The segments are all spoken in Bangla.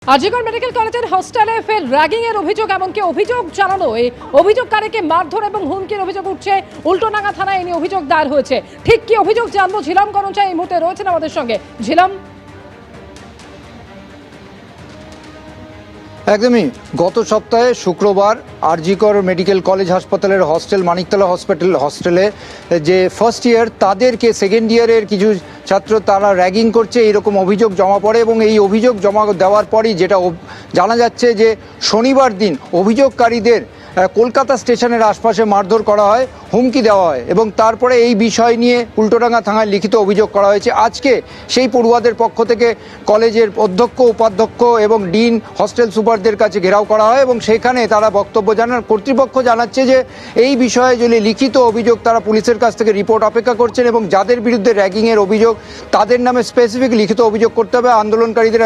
আজিগড় মেডিকেল কলেজের হস্টেলে ফের র্যাগিং এর অভিযোগ, এমনকি অভিযোগ জানানো এই অভিযোগকারীকে মারধর এবং হুমকির অভিযোগ উঠছে। উল্টোডাঙ্গা থানায় এই নিয়ে অভিযোগ দায়ের হয়েছে। ঠিক কি অভিযোগ জানবো, ঝিলাম করঞ্চাই এই মুহূর্তে রয়েছেন আমাদের সঙ্গে। ঝিলাম, একদমই গত সপ্তাহে শুক্রবার আরজিকর মেডিকেল কলেজ হাসপাতালের হস্টেল মানিকতলা হস্টেলে যে ফার্স্ট ইয়ার তাদেরকে সেকেন্ড ইয়ারের কিছু ছাত্র তারা র্যাগিং করছে এরকম অভিযোগ জমা পড়ে এবং এই অভিযোগ জমা দেওয়ার পরই যেটা জানা যাচ্ছে যে শনিবার দিন অভিযোগকারীদের কলকাতা স্টেশনের আশপাশে মারধর করা হয়, হুমকি দেওয়া হয় এবং তারপরে এই বিষয় নিয়ে উল্টোডাঙ্গা থানায় লিখিত অভিযোগ করা হয়েছে। আজকে সেই পড়ুয়াদের পক্ষ থেকে কলেজের অধ্যক্ষ, উপাধ্যক্ষ এবং ডিন, হস্টেল সুপারদের কাছে ঘেরাও করা হয় এবং সেখানে তারা বক্তব্য জানান। কর্তৃপক্ষ জানাচ্ছে যে এই বিষয়ে যদি লিখিত অভিযোগ তারা পুলিশের কাছ থেকে রিপোর্ট অপেক্ষা করছেন এবং যাদের বিরুদ্ধে র্যাগিংয়ের অভিযোগ তাদের নামে স্পেসিফিক লিখিত অভিযোগ করতে হবে। আন্দোলনকারীদের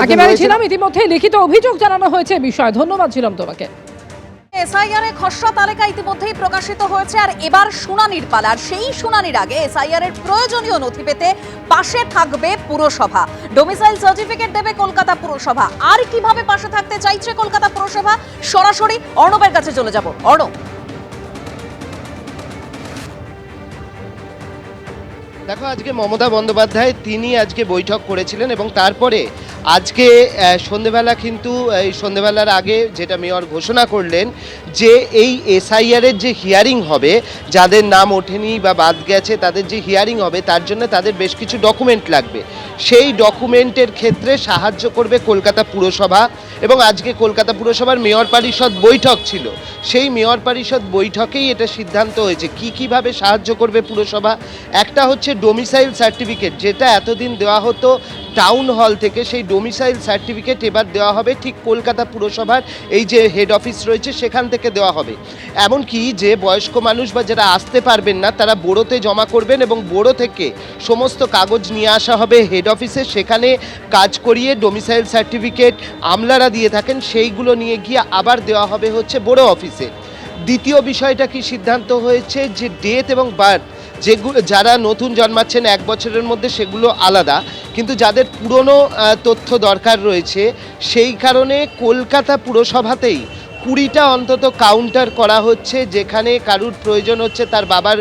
ইতিমধ্যে লিখিত অভিযোগ জানানো হয়েছে বিষয়। ধন্যবাদ ছিলাম তোমাকে। এসআইআর এর খসড়া তালিকা ইতিমধ্যেই প্রকাশিত হয়েছে আর এবার শুনানির পালা। আর সেই শুনানির আগে এসআইআর এর প্রয়োজনীয় নথি পেতে পাশে থাকবে পুরসভা। ডোমিসাইল সার্টিফিকেট দেবে কলকাতা পুরসভা। আর কিভাবে পাশে থাকতে চাইছে কলকাতা পুরসভা, সরাসরি অর্ণবের কাছে চলে যাব। অর্ণব, দেখো, আজকে মমতা বন্দ্যোপাধ্যায় তিনি আজকে বৈঠক করেছিলেন এবং তারপরে আজকে সন্ধেবেলা কিন্তু এই সন্ধেবেলার আগে যেটা মেয়র ঘোষণা করলেন যে এই এসআইআরের যে হিয়ারিং হবে, যাদের নাম ওঠেনি বা বাদ গেছে তাদের যে হিয়ারিং হবে তার জন্য তাদের বেশ কিছু ডকুমেন্ট লাগবে। সেই ডকুমেন্টের ক্ষেত্রে সাহায্য করবে কলকাতা পুরসভা এবং আজকে কলকাতা পুরসভার মেয়র পরিষদ বৈঠক ছিল। সেই মেয়র পরিষদ বৈঠকেই এটা সিদ্ধান্ত হয়েছে কীভাবে সাহায্য করবে পুরসভা। একটা হচ্ছে ডোমিসাইল সার্টিফিকেট, যেটা এতদিন দেওয়া হতো টাউন হল থেকে, সেই ডোমিসাইল সার্টিফিকেট এবার দেওয়া হবে ঠিক কলকাতা পুরসভার এই যে হেড অফিস রয়েছে সেখান থেকে দেওয়া হবে। এমনকি যে বয়স্ক মানুষ বা যারা আসতে পারবেন না তারা বোরোতে জমা করবেন এবং বোরো থেকে সমস্ত কাগজ নিয়ে আসা হবে হেড অফিসে, সেখানে কাজ করিয়ে ডোমিসাইল সার্টিফিকেট আমলারা দিয়ে থাকেন সেইগুলো নিয়ে গিয়ে আবার দেওয়া হবে হচ্ছে বোরো অফিসে। দ্বিতীয় বিষয়টা কি সিদ্ধান্ত হয়েছে যে ডেথ এবং বার্থ, যেগুলো যারা নতুন জন্মাচ্ছেন 1 বছরের মধ্যে সেগুলো আলাদা, কিন্তু যাদের পুরনো তথ্য দরকার রয়েছে সেই কারণে কলকাতা পুরসভাতেই 20টা অন্তত কাউন্টার করা হচ্ছে, যেখানে কারুর প্রয়োজন হচ্ছে তার বাবার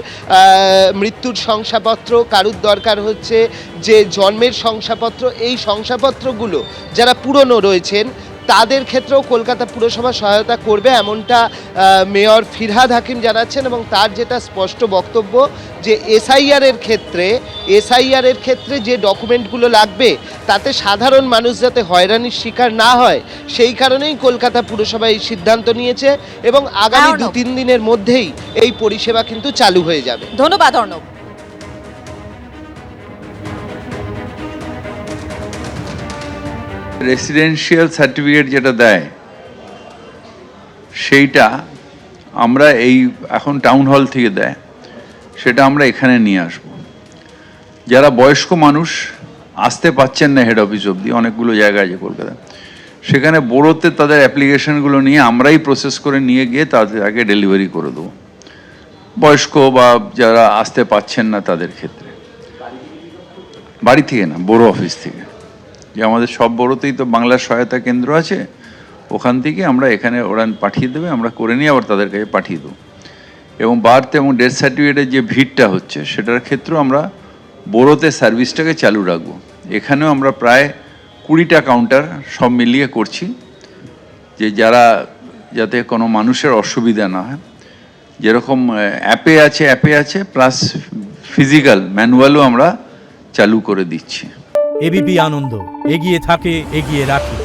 মৃত্যুর শংসাপত্র, কারুর দরকার হচ্ছে যে জন্মের শংসাপত্র। এই শংসাপত্রগুলো যারা পুরনো রয়েছেন তাদের ক্ষেত্রেও কলকাতা পুরসভা সহায়তা করবে, এমনটা মেয়র ফিরহাদ হাকিম জানাচ্ছেন। এবং তার যেটা স্পষ্ট বক্তব্য যে এসআইআরের ক্ষেত্রে যে ডকুমেন্টগুলো লাগবে তাতে সাধারণ মানুষ যাতে হয়রানির শিকার না হয় সেই কারণেই কলকাতা পুরসভা এই সিদ্ধান্ত নিয়েছে এবং আগামী 2-3 দিনের মধ্যেই এই পরিষেবা কিন্তু চালু হয়ে যাবে। ধন্যবাদ অর্ণব। রেসিডেন্সিয়াল সার্টিফিকেট যেটা দেয় সেইটা আমরা এখন টাউন হল থেকে দেয়, সেটা আমরা এখানে নিয়ে আসব। যারা বয়স্ক মানুষ আসতে পাচ্ছেন না হেড অফিস অবধি, অনেকগুলো জায়গায় যে কলকাতা, সেখানে বোরোতে তাদের অ্যাপ্লিকেশনগুলো নিয়ে আমরাই প্রসেস করে নিয়ে গিয়ে তাদের আগে ডেলিভারি করে দেবো, বয়স্ক বা যারা আসতে পাচ্ছেন না তাদের ক্ষেত্রে। বাড়ি থেকে না, বোরো অফিস থেকে, যে আমাদের সব বড়োতেই তো বাংলার সহায়তা কেন্দ্র আছে, ওখান থেকে আমরা এখানে ওরা পাঠিয়ে দেবে, আমরা করে নিয়ে আবার তাদের কাছে পাঠিয়ে দেবো। এবং বার্থ এবং ডেথ সার্টিফিকেটের যে ভিড়টা হচ্ছে সেটার ক্ষেত্রেও আমরা বোরোতে সার্ভিসটাকে চালু রাখবো। এখানেও আমরা প্রায় 20টা কাউন্টার সব মিলিয়ে করছি, যে যাতে কোনো মানুষের অসুবিধা না হয়। যেরকম অ্যাপে আছে প্লাস ফিজিক্যাল ম্যানুয়ালও আমরা চালু করে দিচ্ছি। এবিপি আনন্দ, এগিয়ে থাকে, এগিয়ে রাখে।